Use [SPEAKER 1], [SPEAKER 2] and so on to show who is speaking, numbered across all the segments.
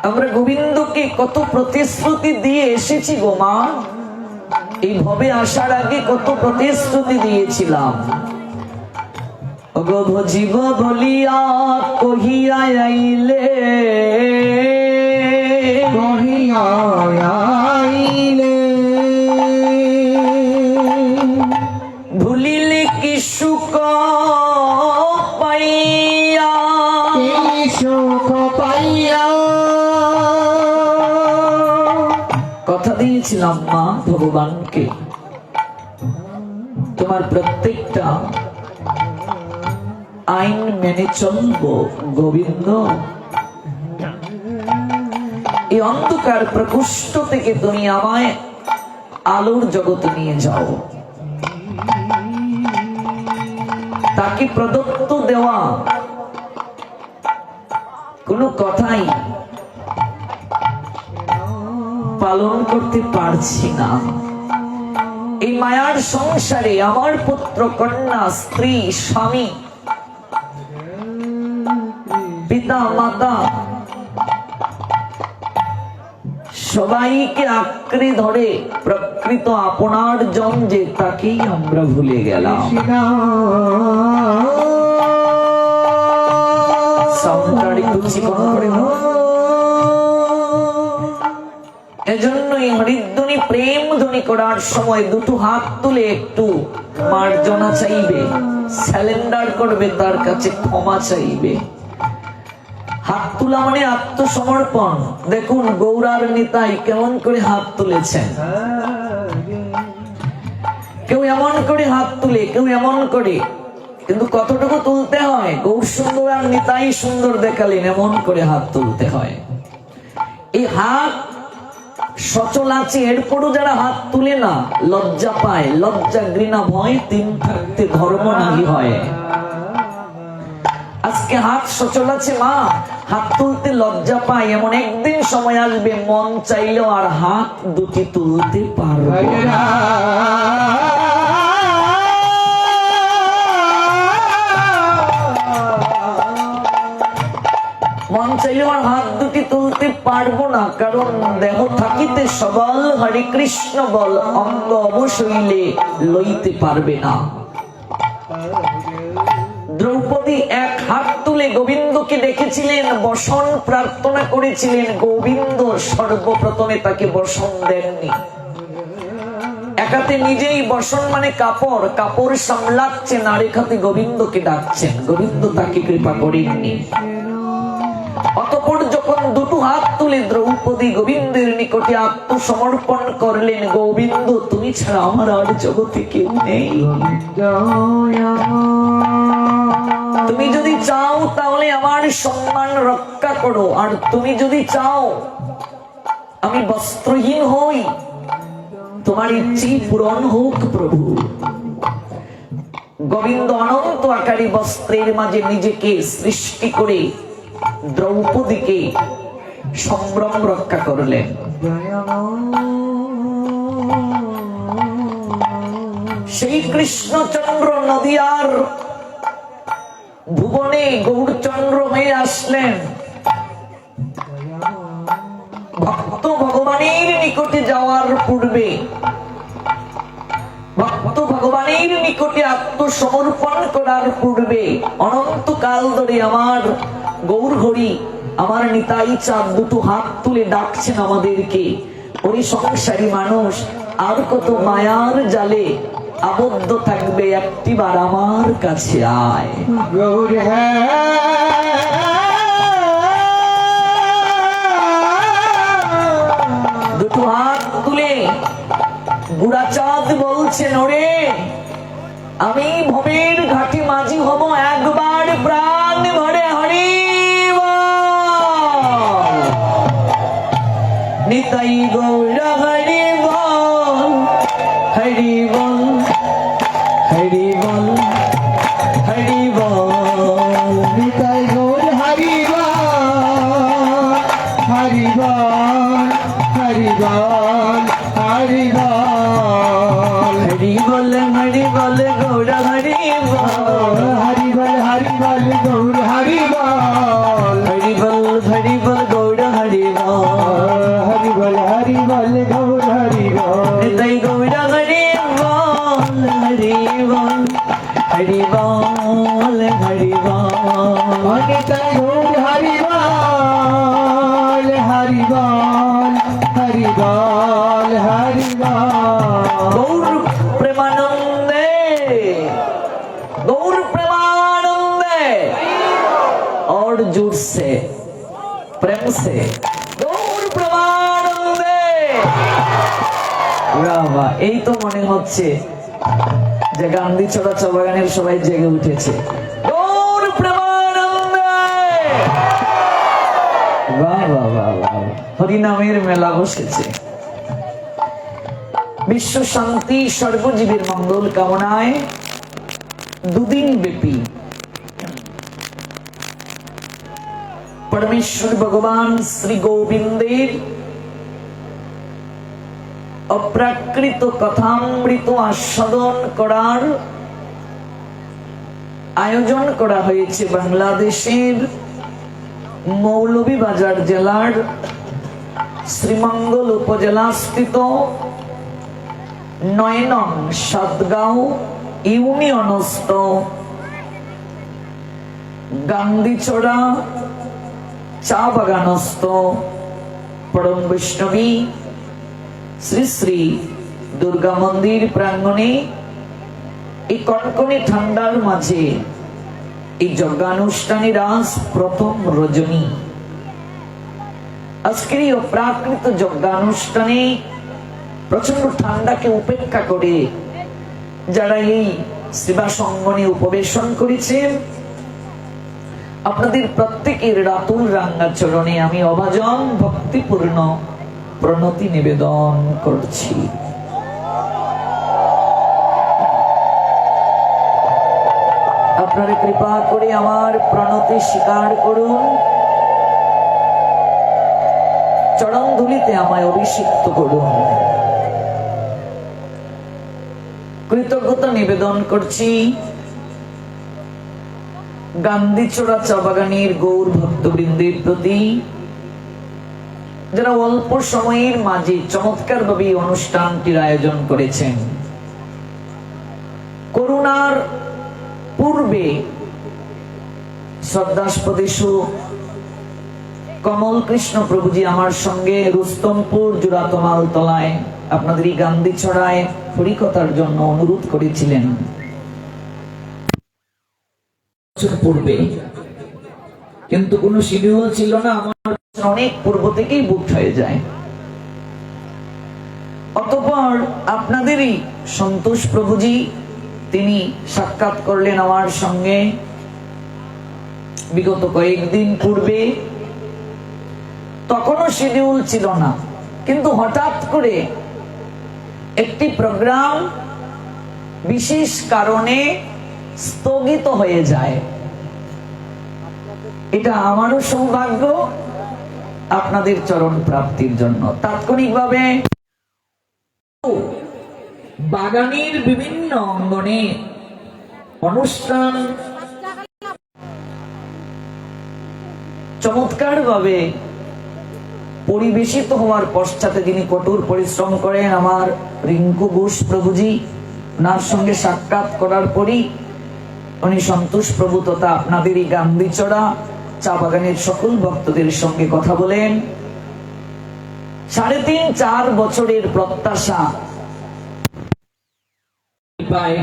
[SPEAKER 1] আমরা গোবিন্দকে কত প্রতিশ্রুতি দিয়ে এসেছি গো মা, এই ভবে আসার আগে কত প্রতিশ্রুতি দিয়েছিলাম। ভজিব বলিয়া কহিয়া আইলে,
[SPEAKER 2] কহিয়া আইলে,
[SPEAKER 1] ভুলিলে কি সুখ পাইয়া,
[SPEAKER 2] কি সুখ পাইয়া।
[SPEAKER 1] কথা দিয়েছিলাম মা ভগবানকে, তোমার প্রত্যেকটা আইন মেনে চলবো গোবিন্দ। এই অন্ধকার প্রকোষ্ঠ থেকে তুমি আমায় আলোর জগতে নিয়ে যাও। তাকে প্রদত্ত দেওয়া কোনো কথাই পালন করতে পারছি না। এই মায়ার সংসারে আমার পুত্র কন্যা স্ত্রী স্বামী পিতা মাতা সবাইকে আঁকড়ে ধরে প্রকৃত আপনার জন যে তাকেই আমরা ভুলে গেলাম। এজন্যই হরিধ্বনি প্রেম ধ্বনি করার সময় দুটো হাত তুলে একটু মার্জনা চাইবে, স্যালেন্ডার করবে, তার কাছে ক্ষমা চাইবে। হাত তোলা মানে আত্মসমর্পণ। দেখুন গৌরার নিতাই কেমন করে হাত তুলেছেন, কেউ এমন করে হাত তুলে, কেউ এমন করে, কিন্তু কতটুকু তুলতে হয়? গৌর সুন্দর আর নিতাই সুন্দর দেখালেন, এমন করে হাত তুলতে হয়। এই হাত সচল আছে, এরপরও যারা হাত তুলে না লজ্জা পায়, লজ্জা ঘৃণা ভয় তিন থাকতে ধর্ম নাহি হয়। আজকে হাত সচল আছে মা, হাত তুলতে লজ্জা পায়, এমন একদিন সময় আসবে মন চাইলেও আর হাত দুটি তুলতে পারবে না। মন চাইলেও আর হাত দুটি তুলতে পারবো না, কারণ দেহ থাকিতে সবল হরে কৃষ্ণ বল, অঙ্গ অবশৈলে লইতে পারবে না। দ্রৌপদী এক হাত তুলে গোবিন্দকে ডেকেছিলেন, বসন প্রার্থনা করেছিলেন, গোবিন্দ সর্বপ্রথমে তাকে বসন দেননি। একাতে নিজেই বসন মানে কাপড়, কাপড় সামলাচ্ছেন, আর একাতে গোবিন্দকে ডাকছেন, গোবিন্দ তাকে কৃপা করেননি। অতঃপর যখন দুটো হাত তুলে দ্রৌপদী গোবিন্দের নিকটে আত্মসমর্পণ করলেন, গোবিন্দ তুমি ছাড়া আমার আর জগতে কেউ নেই, তুমি যদি চাও তাহলে আমার সম্মান রক্ষা করো, আর তুমি যদি চাও আমি বস্ত্রহীন হই, তোমার ইচ্ছে পূরণ হোক প্রভু। গোবিন্দ অনন্ত আকারী বস্ত্রের মাঝে নিজেকে সৃষ্টি করে দ্রৌপদীকে সম্ভ্রম রক্ষা করলেন। সেই কৃষ্ণচন্দ্র নদিয়ার ভুবনে গৌরচন্দ্র হয়ে আসলেন। ভক্ত ভগবানের নিকটে যাওয়ার পূর্বে, ভক্ত ভগবানের নিকটে আত্মসমর্পণ করার পূর্বে অনন্তকাল ধরে আমার গৌর হরি, আমার নিতাই চাঁদ দুটো হাত তুলে ডাকছেন আমাদেরকে, ওই সংসারী মানুষ আর কত মায়ার জালে আবদ্ধ থাকবে, একটিবার আমার কাছে আয়। দুটো হাত তুলে বুড়াচাঁদ বলছেন, ওরে আমি ভবের ঘাটি মাঝি হব, একবার প্রাণ ভরে হরি বল, নিতাই গৌর হরি বল, হরি বল, হরি বল, হরি বল,
[SPEAKER 2] নিতাই গৌর হরি বল, হরি বল, হরি বল, হরি বল,
[SPEAKER 1] হরি বল, হরি বল গৌর হরি বল,
[SPEAKER 2] হরি বল, হরি বল গৌর হরি বল,
[SPEAKER 1] হরি বল, হরি বল গৌর হরি বল।
[SPEAKER 2] বল হরি বল
[SPEAKER 1] गौर प्रेमानंदे, गौर प्रेमानंदे, और जोर से प्रेम से गौर प्रेमानंदे। वाह वाह, এই তো মনে হচ্ছে যে গান্ধী চড়া চবাগানের সবাই জেগে উঠেছে। গৌর প্রেমানন্দে, বাহ বাহ বাহ বাহ, হরিনামের মেলা বসেছে। বিশ্ব শান্তি, সর্বজীবের মঙ্গল কামনায় দুদিন ব্যাপী পরমেশ্বর ভগবান শ্রী গোবিন্দের অপ্রাকৃত কথামৃত আস্বাদন করার আয়োজন করা হয়েছে বাংলাদেশের মৌলভীবাজার জেলার শ্রীমঙ্গল উপজেলাস্থিত ৯ নং সাতগাঁও ইউনিয়নস্থ গান্ধীছড়া চা বাগানস্থ পরম বৈষ্ণবী শ্রী শ্রী দুর্গা মন্দির প্রাঙ্গণে এই কনকনে ঠান্ডার মাঝে এই যজ্ঞানুষ্ঠানের আজ প্রথম রজনী। আজকের এই অপ্রাকৃত যজ্ঞানুষ্ঠানে প্রচন্ড ঠান্ডাকে উপেক্ষা করে যারা এই সেবা সঙ্গনে উপবেশন করেছেন, আপনাদের প্রত্যেকের রাতুল রাঙ্গা চরণে আমি অভাজন ভক্তিপূর্ণ প্রণতি নিবেদন করছি। আপনারা কৃপা করে আমার প্রণতি স্বীকার করুন, চরণ ধুলিতে আমায় অভিষিক্ত করুন। কৃতজ্ঞতা নিবেদন করছি গান্ধীছড়া চা বাগানের গৌর ভক্তবৃন্দের প্রতি, যারা অল্প সময়ের মাঝে চমৎকার ভাবে অনুষ্ঠানটির আয়োজন করেছেন। করোনার পূর্বে শ্রদ্ধাস্পদেশু কমল কৃষ্ণ প্রভুজি আমার সঙ্গে রুস্তমপুর জোড়াতমাল তলায় আপনাদের এই গান্ধীছড়ায় হরিকথার জন্য অনুরোধ করেছিলেন পূর্বে, কিন্তু কোনো শিডিউল ছিল না, আমার অনেক পূর্ব থেকেই বুক হয়ে যায়। অতঃপর আপনাদেরই সন্তোষ প্রভুজি তিনি সাক্ষাৎ করলেন আমার সঙ্গে বিগত কয়েকদিন পূর্বে। তখনও শিডিউল ছিল না, কিন্তু হঠাৎ করে একটি প্রোগ্রাম বিশেষ কারণে স্থগিত হয়ে যায়। এটা আমারও সৌভাগ্য আপনাদের চরণ প্রাপ্তির জন্য। তাৎক্ষণিকভাবে বাগানের বিভিন্ন অঙ্গনে অনুষ্ঠান চমৎকার ভাবে পরিবেশিত হওয়ার পশ্চাতে যিনি কঠোর পরিশ্রম করেন আমার রিঙ্কু ঘোষ প্রভুজি, ওনার সঙ্গে সাক্ষাৎ করার পরই উনি সন্তোষ প্রভু তথা আপনাদের এই গান্ধীছড়া চা বাগানের সকল ভক্তদের সঙ্গে কথা বলেন। ৩.৫-৪ বছরের প্রত্যাশা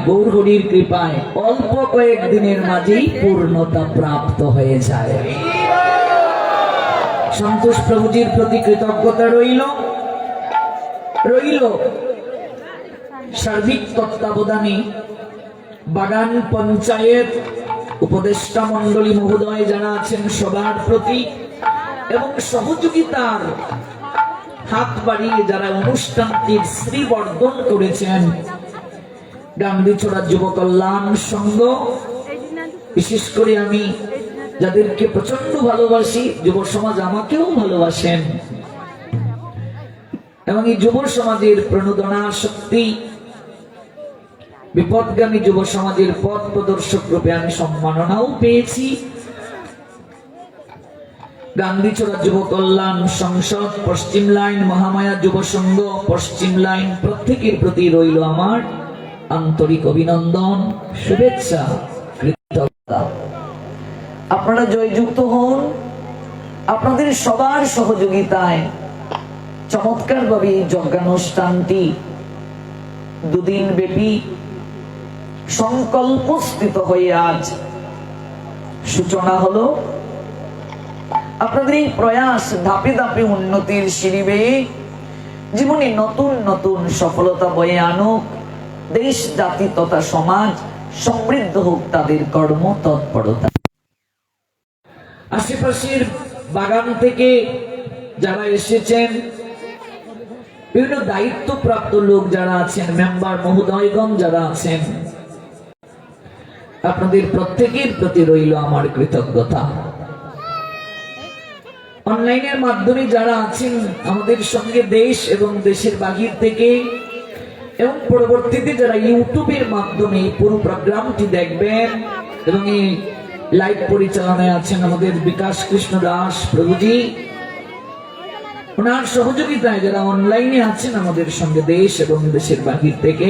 [SPEAKER 1] গৌর হরির কৃপায় অল্প কয়েকদিনের মাঝেই পূর্ণতা প্রাপ্ত হয়ে যায়। সন্তোষ প্রভুজির প্রতি কৃতজ্ঞতা রইল সার্বিক তত্ত্বাবধানে বাগান পঞ্চায়েত উপদেষ্টা মন্ডলী মহোদয় যারা আছেন সবার প্রতি, এবং সহযোগিতার হাত বাড়িয়ে যারা অনুষ্ঠানটির শ্রীবর্ধন করেছেন গান্ধীছড়া যুব কল্যাণ সংঘ, বিশেষ করে আমি যাদেরকে প্রচন্ড ভালোবাসি, যুব সমাজ আমাকেও ভালোবাসেন, এবং এই যুব সমাজের প্রণোদনা শক্তি বিপদগামী যুব সমাজের পথ প্রদর্শক রূপে আমি সম্মাননাও পেয়েছি। গান্ধীছড়া যুব কল্যাণ সংসদ, পশ্চিম লাইন, মহামায়া যুব সংঘ, পশ্চিম লাইন প্রত্যেকের প্রতি রইল আমার আন্তরিক অভিনন্দন, শুভেচ্ছা, কৃতজ্ঞতা। আপনারা জয়যুক্ত হন। আপনাদের সবার সহযোগিতায় চমৎকার ভাবে এই যজ্ঞানুষ্ঠানটি দুদিন ব্যাপী সংকল্পস্থিত হয়ে আজ সূচনা হলো। আপনাদের এই প্রয়াস ধাপে ধাপে উন্নতির সিঁড়ি বেয়ে জীবনে নতুন নতুন সফলতা বয়ে আনুক, দেশ জাতি তথা সমাজ সমৃদ্ধ হোক তাদের কর্ম তৎপরতা। আশেপাশের বাগান থেকে যারা এসেছেন, বিভিন্ন দায়িত্বপ্রাপ্ত লোক যারা আছেন, মেম্বার মহোদয়গণ যারা আছেন, আপনাদের প্রত্যেকের প্রতি রইল আমার কৃতজ্ঞতা। অনলাইনের মাধ্যমে যারা আছেন আমাদের সঙ্গে দেশ এবং দেশের বাহির থেকে, এবং পরবর্তীতে যারা ইউটিউবের মাধ্যমে পুরো প্রোগ্রামটি দেখবেন, এবং এই লাইভ পরিচালনায় আছেন আমাদের বিকাশ কৃষ্ণ দাস প্রভুজি, ওনার সহযোগিতায় যারা অনলাইনে আছেন আমাদের সঙ্গে দেশ এবং দেশের বাহির থেকে,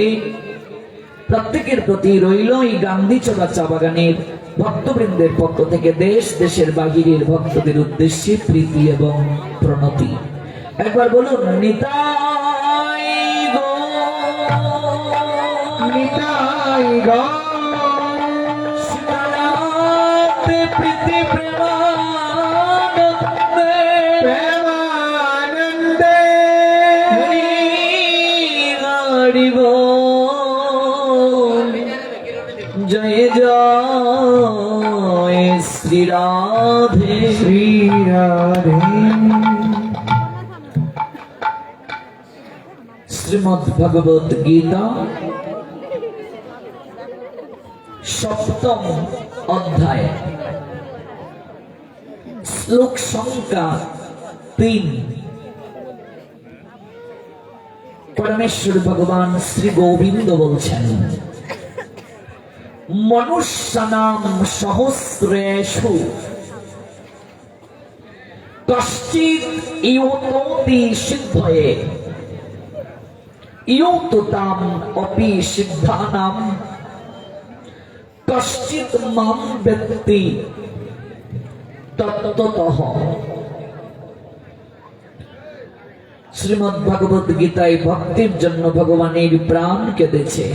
[SPEAKER 1] প্রত্যেকের প্রতি রইল এই গান্ধীচড়া চা বাগানের ভক্তবৃন্দের পক্ষ থেকে দেশ দেশের বাহিরের ভক্তদের উদ্দেশ্যে প্রীতি এবং প্রণতি। একবার বলুন নিতাই গৌর,
[SPEAKER 2] নিতাই গৌর,
[SPEAKER 1] সীতানাথে প্রীতি প্রেমানন্দে,
[SPEAKER 2] প্রেমানন্দে,
[SPEAKER 1] হরি হরি বল, জয় জয় শ্রী রাধে
[SPEAKER 2] শ্রী রাধে।
[SPEAKER 1] শ্রীমদ্ ভগবত গীতা সপ্তম অধ্যায়, শ্লোক সংখ্যা 3। পরমেশ্বর ভগবান শ্রী গোবিন্দ বলছেন, মনুষ্যানাম সহস্রেষু কশ্চিৎ ইয়তোতি সিদ্ধয়ে ইয়ততাম অপি সিদ্ধানাম কশ্চিৎ মাম ব্যক্তি তত্ত্বতঃ। শ্রীমদ্ ভগবত গীতায় ভক্তির জন্য ভগবানের প্রাণ কেঁদেছে,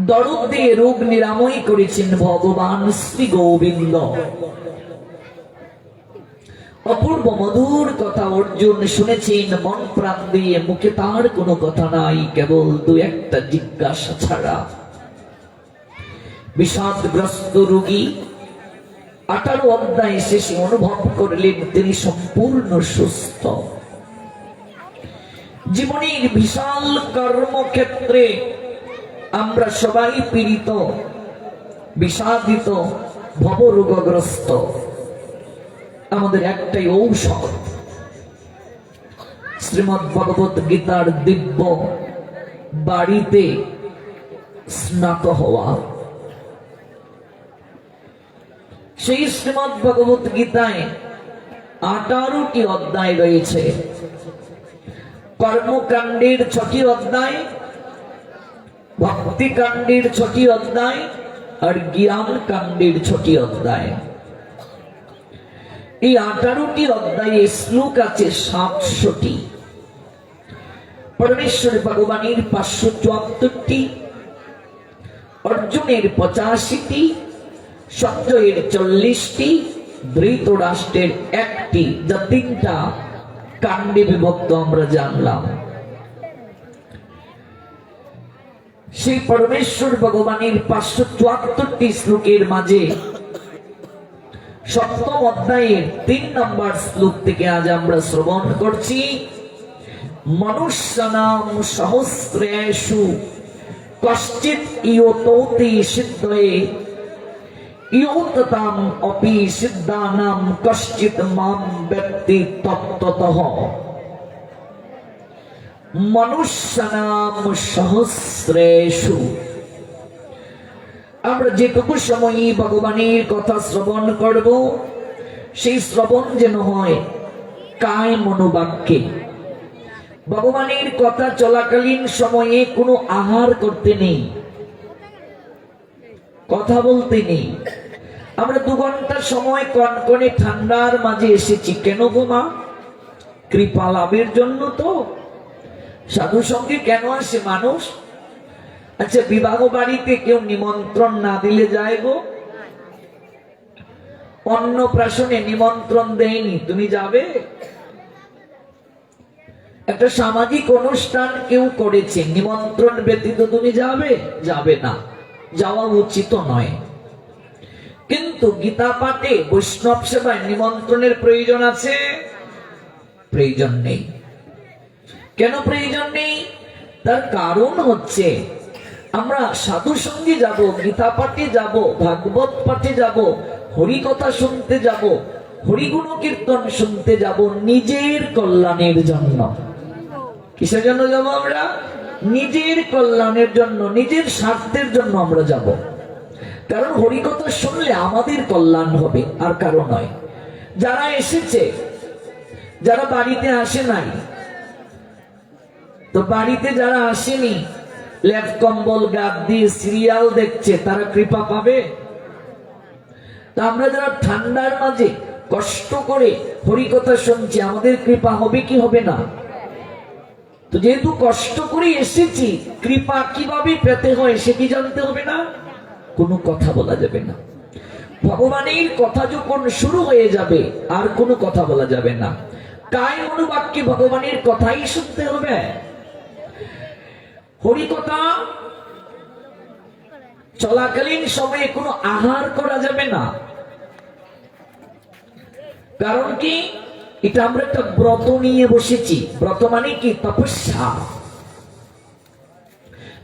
[SPEAKER 1] দরদ দিয়ে রোগ নিরাময় করেছেন ভগবান শ্রী গোবিন্দ। অপূর্ব মধুর কথা অর্জুন শুনেছেন মন প্রাণ দিয়ে, মুখে তার কোনো কথা নাই, কেবল দু একটা জিজ্ঞাসা ছাড়া। বিষাদগ্রস্ত রোগী 18 অধ্যায় শেষে অনুভব করলেন তিনি সম্পূর্ণ সুস্থ। জীবনের বিশাল কর্মক্ষেত্রে আমরা সবাই পীড়িত, বিষাদিত, ভবরোগগ্রস্ত। আমাদের একটাই ঔষধ, শ্রীমদ্ ভগবত গীতার দিব্য বাড়িতে স্নাত হওয়া। সেই শ্রীমদ্ ভগবত গীতায় 18টি অধ্যায় রয়েছে। কর্মকাণ্ডের 6টি অধ্যায়, ভক্তিকাণ্ডের 6টি অধ্যায়, আর জ্ঞান কাণ্ডের 6টি অধ্যায়। এই 18টি অধ্যায়ে শ্লোক আছে 700টি। পরমেশ্বর ভগবানের 574টি, অর্জুনের 85টি, সঞ্জয়ের 40টি, ধৃতরাষ্ট্রের 1টি, যা 3টা কাণ্ডে বিভক্ত আমরা জানলাম। সেই পরমেশ্বর ভগবানের 574টি শ্লোকের মাঝে সপ্তম অধ্যায়ের 3 নম্বর শ্লোক থেকে আজ আমরা শ্রবণ করছি, মনুষ্যানাম সহস্রেষু কশ্চিৎ ইয়তোতি সিদ্ধয়ে ইয়ততাম অপি সিদ্ধানাম কশ্চিৎ মাম ব্যক্তি তত্ত্বতঃ। মনুষ্যানাম সহস্রেষু, আমরা যেটুকু সময় ভগবানের কথা শ্রবণ করব, সেই শ্রবণ যেন হয় কায় মনোবাক্যে। ভগবানের কথা চলাকালীন সময়ে কোনো আহার করতে নেই, কথা বলতে নেই। আমরা 2 ঘন্টা সময় কনকনে ঠান্ডার মাঝে এসেছি, কেন গো মা? কৃপা লাভের জন্য তো। সাধু সঙ্গে কেন আসে মানুষ? আচ্ছা, বিবাহ বাড়িতে কেউ নিমন্ত্রণ না দিলে যায় গো? অন্নপ্রাশনে নিমন্ত্রণ দেয়নি, তুমি যাবে? একটা সামাজিক অনুষ্ঠান কেউ করেছে, নিমন্ত্রণ ব্যতীত তুমি যাবে? যাবে না, যাওয়া উচিত নয়। কিন্তু গীতা পাঠে, বৈষ্ণব সেবায় নিমন্ত্রণের প্রয়োজন আছে? প্রয়োজন নেই। কেন প্রয়োজন নেই? তার কারণ হচ্ছে আমরা সাধু সঙ্গে যাব, গীতা পাঠে যাব, ভাগবত পাঠে যাব, হরি কথা শুনতে যাব, হরিগুণ কীর্তন শুনতে যাব নিজের কল্যাণের জন্য। কিসের জন্য যাব আমরা? নিজের কল্যাণের জন্য, নিজের স্বার্থের জন্য আমরা যাব। কারণ হরিকথা শুনলে আমাদের কল্যাণ হবে, আর কারো নয়। যারা এসেছে, যারা বাড়িতে আসে নাই, তো বাড়িতে যারা আসেনি, লেপ কম্বল গাদ দিয়ে সিরিয়াল দেখছে, তারা কৃপা পাবে? তা আমরা যারা ঠান্ডার মাঝে কষ্ট করে হরিকথা শুনছি, আমাদের কৃপা হবে কি হবে না? তো যেহেতু কষ্ট করে এসেছি, কৃপা কিভাবে পেতে হয় সেটি জানতে হবে না? কোনো কথা বলা যাবে না। ভগবানের কথা যখন শুরু হয়ে যাবে, আর কোনো কথা বলা যাবে না। কায় মনোবাক্যে ভগবানের কথাই শুনতে হবে। হরিকথা চলাকালীন সময়ে কোনো আহার করা যাবে না। কারণ কি? এটা আমরা একটা ব্রত নিয়ে বসেছি। ব্রত মানে কি? তপস্যা।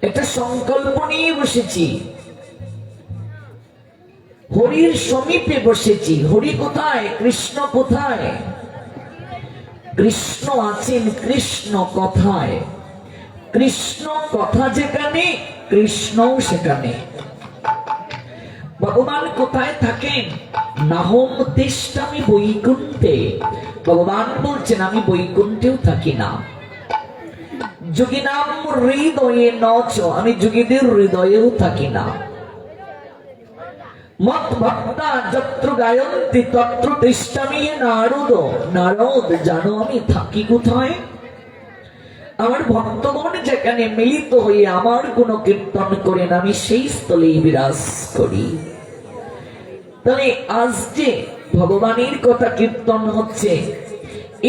[SPEAKER 1] একটা সংকল্প নিয়ে বসেছি, হরির সমীপে বসেছি। হরি কোথায়? কৃষ্ণ কোথায়? কৃষ্ণ আছেন কৃষ্ণ কথায়। কৃষ্ণ কথা যেখানে, কৃষ্ণও সেখানে। ভগবান কোথায় থাকেন? নাহম তিষ্ঠামি বৈকুণ্ঠে। ভগবান বলছেন আমি বৈকুণ্ঠেও থাকি না। যোগিনাম হৃদয়ে নচ, আমি যোগীদের হৃদয়েও থাকি না। মত ভক্তা যত্র গায়ন্তি তত্র তিষ্ঠামি নারদ। নারদ, জানো আমি থাকি কোথায়? আমার ভক্তগণ যেখানে মিলিত হয়ে আমার কোন কীর্তন করেন, আমি সেই স্থলেই বিরাজ করি। তাহলে আজ যে ভগবানের কথা কীর্তন হচ্ছে,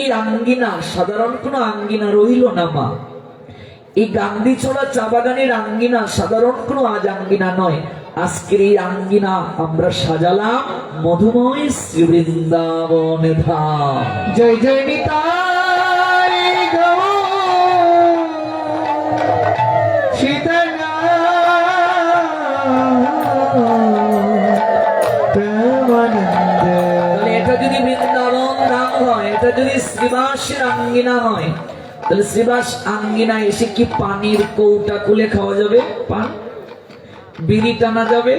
[SPEAKER 1] এই আঙ্গিনা সাধারণ কোন আঙ্গিনা রইল না মা। এই গান্ধীছড়া চা বাগানের আঙ্গিনা সাধারণ কোন আজ আঙ্গিনা নয়। আজকের এই আঙ্গিনা আমরা সাজালাম মধুময় শ্রী বৃন্দাবন ধাম।
[SPEAKER 2] জয় জয় নিতাই গৌর প্রেমানন্দে।
[SPEAKER 1] তাহলে এটা যদি বৃন্দাবন ধাম হয়, এটা যদি শ্রীবাসের আঙ্গিনা হয়, তাহলে শ্রীবাস আঙ্গিনা এসে কি পানির কৌটা খুলে খাওয়া যাবে? পান বিড়ি টানা যাবে,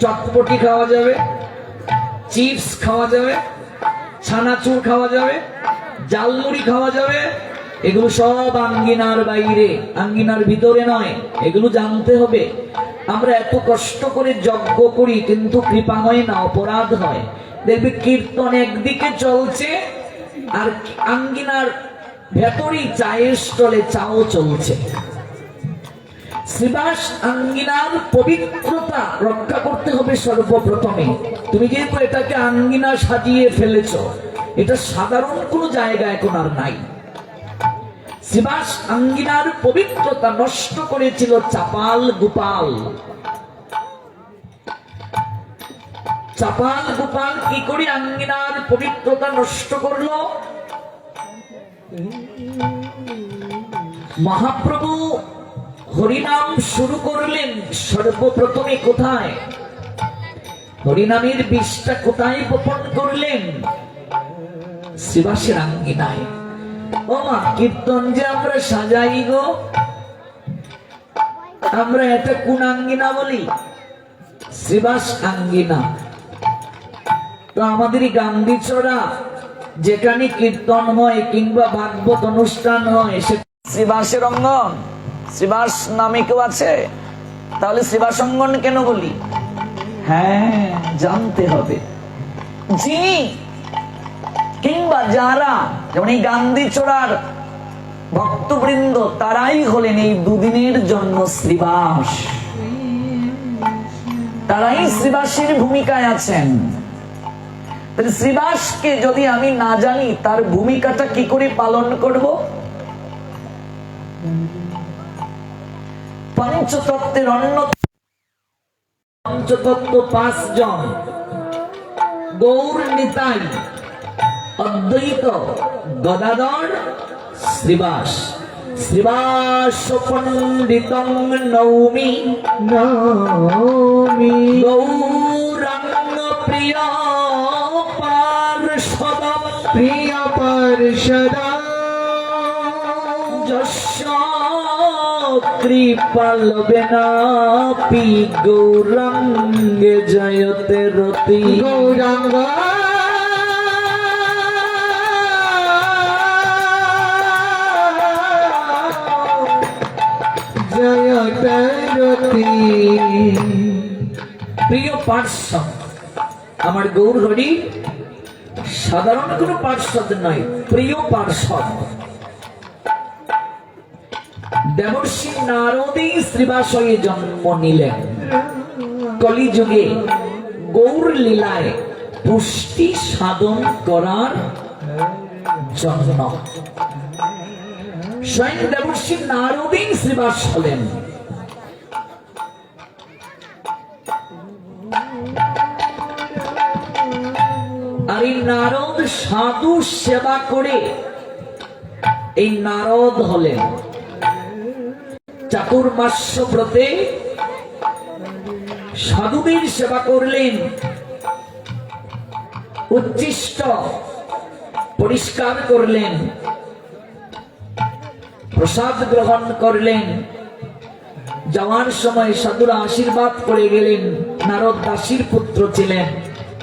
[SPEAKER 1] চটপটি খাওয়া যাবে, চিপস খাওয়া যাবে, ছানাচুর খাওয়া যাবে, জালমুড়ি খাওয়া যাবে? এগুলো সব আঙ্গিনার বাইরে, আঙ্গিনার ভিতরে নয়। এগুলো জানতে হবে। আমরা এত কষ্ট করে যজ্ঞ করি, কিন্তু কৃপা হয় না, অপরাধ হয়। দেখবে কীর্তন একদিকে চলছে, আর আঙ্গিনার ভেতরেই চায়ের স্টলে চাও চলছে। শ্রীবাস আঙ্গিনার পবিত্রতা রক্ষা করতে হবে সর্বপ্রথমে। তুমি যেহেতু এটাকে আঙ্গিনা সাজিয়ে ফেলেছ, এটা সাধারণ কোনো জায়গা এখন আর নাই। শ্রীবাস আঙ্গিনার পবিত্রতা নষ্ট করেছিল চাপাল গোপাল। চাপাল গোপাল কি করে আঙ্গিনার পবিত্রতা নষ্ট করলো? মহাপ্রভু হরিনাম শুরু করলেন সর্বপ্রথমে কোথায়? হরিনামের বীজটা কোথায় বপন করলেন? শ্রীবাসের আঙ্গিনায়। ও মা, কীর্তন যে আমরা সাজাই গো, আমরা এটা কোন আঙ্গিনা বলি? শ্রীবাস আঙ্গিনা। তো আমাদের গান্ধীছড়া যেখানে কীর্তন হয় কিংবা ভাগবত অনুষ্ঠান হয়, সে শ্রীবাসের অঙ্গন। শ্রীবাস নামে কেউ আছে? তাহলে শ্রীবাস অঙ্গন কেন বলি? হ্যাঁ, জানতে হবে। যিনি কিংবা যারা যেমন এই গান্ধী চোরার ভক্তবৃন্দ, তারাই হলেন এই দুদিনের জন্য শ্রীবাস, তারাই শ্রীবাসের ভূমিকায় আছেন। তাহলে শ্রীবাসকে যদি আমি না জানি, তার ভূমিকাটা কি করে পালন করব? পঞ্চতত্ত্বের অন্যতম পঞ্চতত্ত্ব 5 জন: গৌর নিতাই, অদ্বৈত, গদাধর, শ্রীবাস। শ্রীবাস পণ্ডিতং নৌমি
[SPEAKER 2] নৌমি
[SPEAKER 1] গৌরাঙ্গ প্রিয় পার্ষদম
[SPEAKER 2] প্রিয় পার্ষদা
[SPEAKER 1] যস্য কৃপালবেনাপি গৌরাঙ্গে জয়তে রতি।
[SPEAKER 2] গৌরাঙ্গ জয়তরতি।
[SPEAKER 1] প্রিয় পার্ষদ আমার গৌর হরি সাধারণ কোনো পার্ষদ নয়, প্রিয় পার্ষদ। দেবর্ষি নারদই শ্রীবাস হয়ে জন্ম নিলেন কলিযুগে গৌর লীলায় পুষ্টি সাধন করার জন্য। স্বয়ং দেবর্ষি নারদই শ্রীবাস হলেন। আর এই নারদ সাধু সেবা করে এই নারদ হলেন। চাতুর্মাস্য ব্রতে সাধুদের সেবা করলেন, উচ্ছিষ্ট পরিষ্কার করলেন, প্রসাদ গ্রহণ করলেন। যাওয়ার সময় সাধুরা আশীর্বাদ করে গেলেন। নারদ দাসীর পুত্র ছিলেন,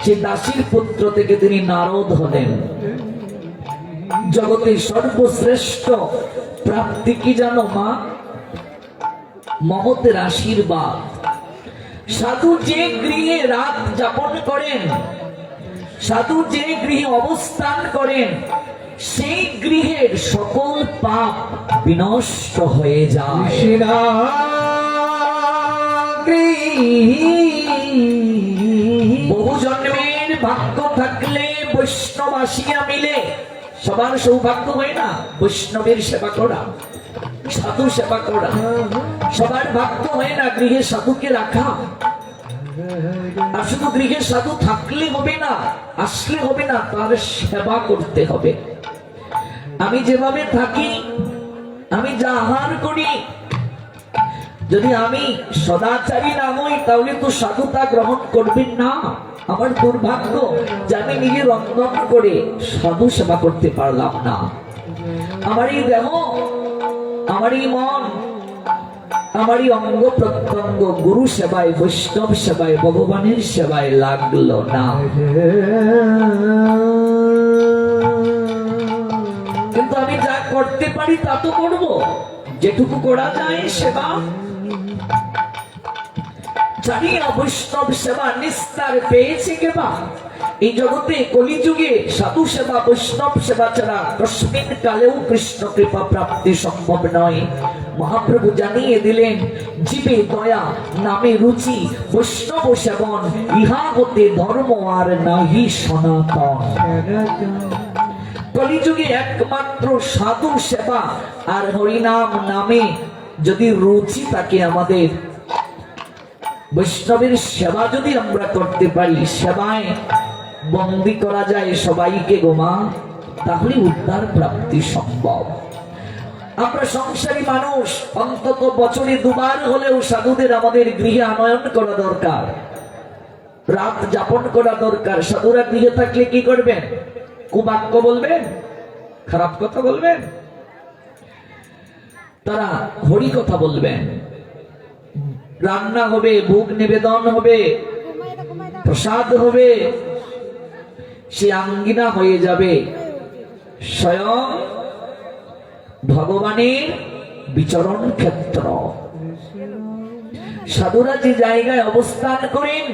[SPEAKER 1] সেই দাসীর পুত্র থেকে তিনি নারদ হলেন। জগতের সর্বশ্রেষ্ঠ প্রাপ্তি কি জানো মা? মহতের আশীর্বাদ। সাধু যে গৃহে রাত যাপন করেন, সাধু যে গৃহে অবস্থান করেন, সেই গৃহের সকল পাপ বিনষ্ট হয়ে যায়। বহু জন্মের ভাগ্য থাকলে বৈষ্ণব আসিয়া মিলে, সবার সৌভাগ্য হয় না বৈষ্ণবের সেবা করা, সাধু সেবা করা। সবার ভাগ্য হয় না গৃহে সাধুকে রাখা। আর শুধু গৃহে সাধু থাকলে হবে না, আসলে হবে না, তার সেবা করতে হবে। আমি যেভাবে থাকি, আমি যা আহার করি, যদি আমি সদাচারী না হই, তাহলে তো সাধু তা গ্রহণ করবেন না। আমার দুর্ভাগ্য যে আমি নিজে রন্ধন করে সাধু সেবা করতে পারলাম না। আমার এই দেহ, আমার এই মন, আমার এই অঙ্গ প্রত্যঙ্গ গুরু সেবায়, বৈষ্ণব সেবায়, ভগবানের সেবায় লাগলো না। কিন্তু আমি যা করতে পারি তা তো করবো, যেটুকু করা যায় সেবা। জানি বৈষ্ণব সেবা নিস্তার পেয়েছে কেবা। এই জগতে কলিযুগে সাধু সেবা, বৈষ্ণব সেবা ছাড়া কস্মিন কালেও কৃষ্ণ কৃপা প্রাপ্তি সম্ভব নয়। মহাপ্রভু জানিয়ে দিলেন, জীবে দয়া নামে রুচি, বৈষ্ণব সেবন, ইহা হতে ধর্ম আর নাহি সনাতন। কলিযুগে একমাত্র সাধু সেবা আর হরিনাম নামে যদি রুচি থাকে আমাদের, বৈষ্ণবের সেবা যদি আমরা করতে পারি, সেবায় বন্দী করা যায় সবাইকে গোমা, তাহলে উদ্ধার প্রাপ্তি সম্ভব। আমরা সংসারী মানুষ, অন্তত বছরে 2 বার হলেও সাধুদের আমাদের গৃহে আনয়ন করা দরকার, রাত যাপন করা দরকার। সাধুরা গৃহে থাকলে কি করবেন? কুবাক্য বলবেন, খারাপ কথা বলবেন, তারা হরি কথা বলবেন। রান্না হবে, ভোগ নিবেদন হবে, প্রসাদ হবে, সে আঙ্গিনা হয়ে যাবে স্বয়ং ভগবানের বিচরণ ক্ষেত্র। সাধুরা যে জায়গায় অবস্থান করেন,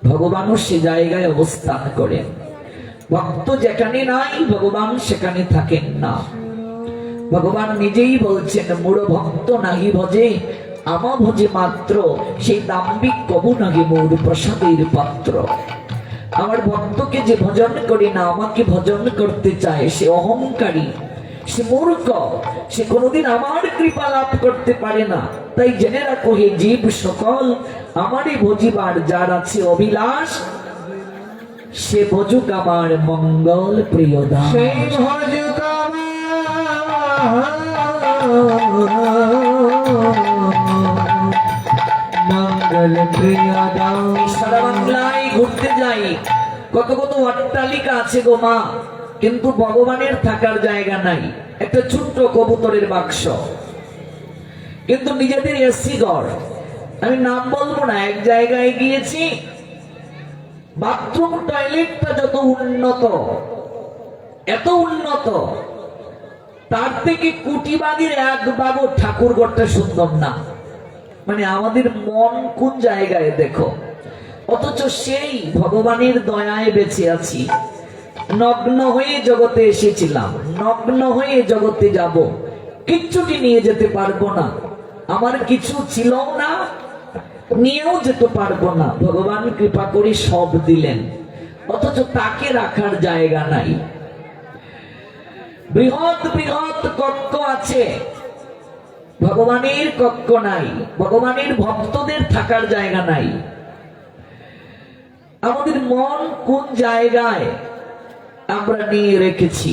[SPEAKER 1] ভগবানও সে জায়গায় অবস্থান করেন। ভক্ত যেখানে নাই ভগবান সেখানে থাকেন না। ভগবান নিজেই বলছেন, মূঢ় ভক্ত নাহি ভজে আমা ভজে মাত্র, সেই দাম্ভিক কবু নাহি মোর প্রসাদের পাত্র। আমার ভক্তকে যে ভজন করে না, আমাকে ভজন করতে চায়, সে অহংকারী, সে মূর্খ, সে কোনোদিন আমার কৃপা লাভ করতে পারে না। তাই জেনে রাখো হে জীব সকল, আমারই ভজিবার যার আছে অভিলাষ, সে ভজুক আমার মঙ্গল প্রিয় দাস।
[SPEAKER 2] সেই ভজ মঙ্গল প্রিয় দাস।
[SPEAKER 1] সারা বাংলায় ঘুরতে যাই, কত কত অট্টালিকা আছে গো মা, কিন্তু ভগবানের থাকার জায়গা নাই। একটা ছোট্ট কবুতরের বাক্স, কিন্তু নিজেদের এসি ঘর। আমি নাম বলবো না, এক জায়গায় গিয়েছি, বাথরুম টয়লেটটা যত উন্নত, এত উন্নত, তার থেকে কুটিবাড়ির এক বাবু ঠাকুর ঘরটা সুন্দর না। মানে আমাদের মন কোন জায়গায় দেখো। অথচ সেই ভগবানের দয়ায় বেঁচে আছি। নগ্ন হয়ে জগতে এসেছিলাম, নগ্ন হয়ে জগতে যাব, কিচ্ছুটি নিয়ে যেতে পারবো না। আমার কিছু ছিল না, নিয়েও যেতে পারবো না। ভগবান কৃপা করে সব দিলেন, অথচ তাকে রাখার জায়গা নাই। বৃহৎ বৃহৎ কক্ষ আছে, ভগবানের কক্ষ নাই, ভগবানের ভক্তদের থাকার জায়গা নাই। আমাদের মন কোন জায়গায় আমরা নিয়ে রেখেছি?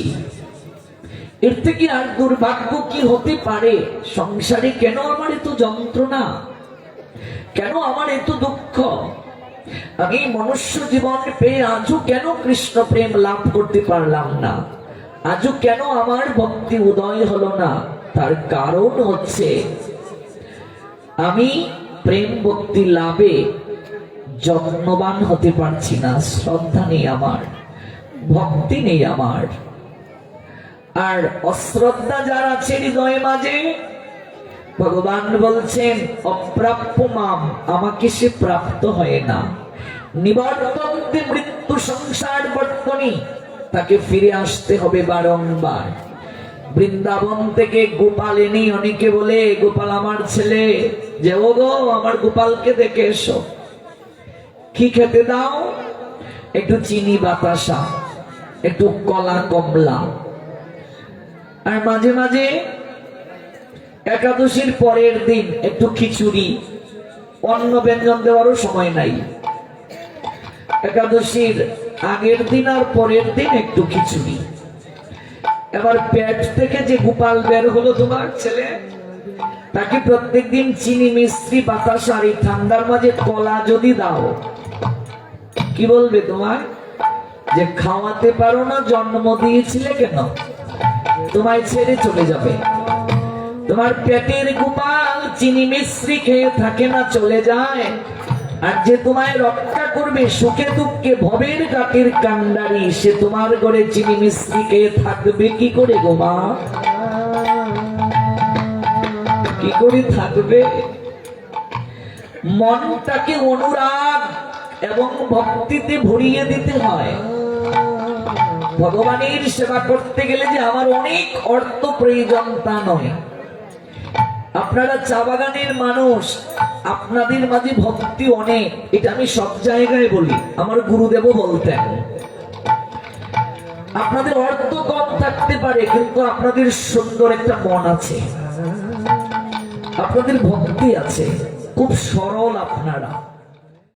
[SPEAKER 1] এর থেকে আর দুর্ভাগ্য কি হতে পারে? সংসারে কেন আমার এত যন্ত্রণা, কেন আমার এত দুঃখ? আমি মনুষ্য জীবন পেয়ে আজও কেন কৃষ্ণ প্রেম লাভ করতে পারলাম না? আজও কেন আমার ভক্তি উদয় হলো না? তার কারণ হচ্ছে আমি প্রেম ভক্তি লাভে যত্নবান হতে পারছি না। শ্রদ্ধা নেই আমার, ভক্তি নেই আমার। আর অশ্রদ্ধা যার আছে হৃদয় মাঝে, ভগবান বলছেন অপ্রাপ্য মাম, আমাকে সে প্রাপ্ত হয় না। নিবর্তন্তে মৃত্যু সংসার বর্তনী, তাকে ফিরে আসতে হবে বারংবার। বৃন্দাবন থেকে গোপাল এনেই অনেকে বলে, গোপাল আমার ছেলে, যে ও গো আমার গোপালকে দেখে এসো। কি খেতে দাও? একটু চিনি বাতাসা, একটু কলা কমলা, আর মাঝে মাঝে একাদশীর পরের দিন একটু খিচুড়ি। অন্য ব্যঞ্জন দেওয়ারও সময় নাই। একাদশীর আগের দিন আর পরের দিন একটু খিচুড়ি। এবার পেট থেকে যে গোপাল বের হলো তোমার ছেলে, তাকে প্রত্যেকদিন চিনি মিষ্টি বাতাসা আর এই ঠান্ডার মাঝে কলা যদি দাও, কি বলবে তোমার? যে খাওয়াতে পারো না, জন্ম দিয়েছিলে কেন? তোমায় ছেড়ে চলে যাবে। তোমার পেটের গোপাল চিনি মিশ্রি খেয়ে থাকে না, চলে যায়। আর যে তোমায় রক্ষা করবে সুখে দুঃখে ভবের কাকের কান্ডারি, সে তোমার ঘরে চিনি মিশ্রি খেয়ে থাকবে কি করে গো মা? কি করে থাকবে? মনটাকে অনুরাগ এবং ভক্তিতে ভরিয়ে দিতে হয়। ভগবানের সেবা করতে গেলে যে আমার অনেক অর্থ প্রয়োজন তা নয়। আপনারা চা বাগানের মানুষ, আপনাদের মাঝে ভক্তি অনেক, এটা আমি সব জায়গায় বলি, আমার গুরুদেবও বলতেন। আপনাদের অর্থ কম থাকতে পারে, কিন্তু আপনাদের সুন্দর একটা মন আছে, আপনাদের ভক্তি আছে, খুব সরল আপনারা।